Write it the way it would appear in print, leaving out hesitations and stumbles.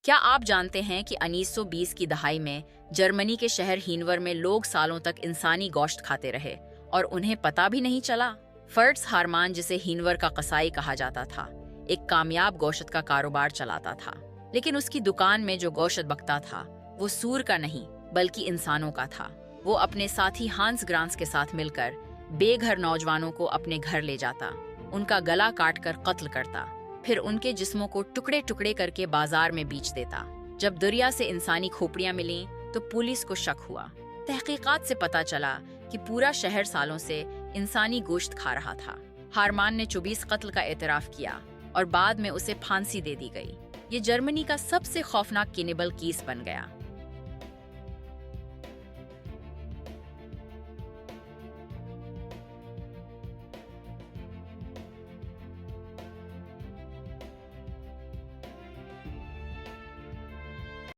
क्या आप जानते हैं कि 1920 की दहाई में जर्मनी के शहर हीनवर में लोग सालों तक इंसानी गोश्त खाते रहे और उन्हें पता भी नहीं चला। फर्ट्स हारमान, जिसे हीनवर का कसाई कहा जाता था, एक कामयाब गोश्त का कारोबार चलाता था। लेकिन उसकी दुकान में जो गोश्त बकता था वो सूर का नहीं बल्कि इंसानों का था। वो अपने साथी हांस ग्रांस के साथ मिलकर बेघर नौजवानों को अपने घर ले जाता, उनका गला काटकर कत्ल करता, फिर उनके जिस्मों को टुकड़े टुकड़े करके बाजार में बेच देता। जब दरिया से इंसानी खोपड़ियां मिलीं तो पुलिस को शक हुआ। तहकीकात से पता चला कि पूरा शहर सालों से इंसानी गोश्त खा रहा था। हारमान ने 24 कत्ल का एतराफ किया और बाद में उसे फांसी दे दी गई। ये जर्मनी का सबसे खौफनाक कैनिबल केस बन गया।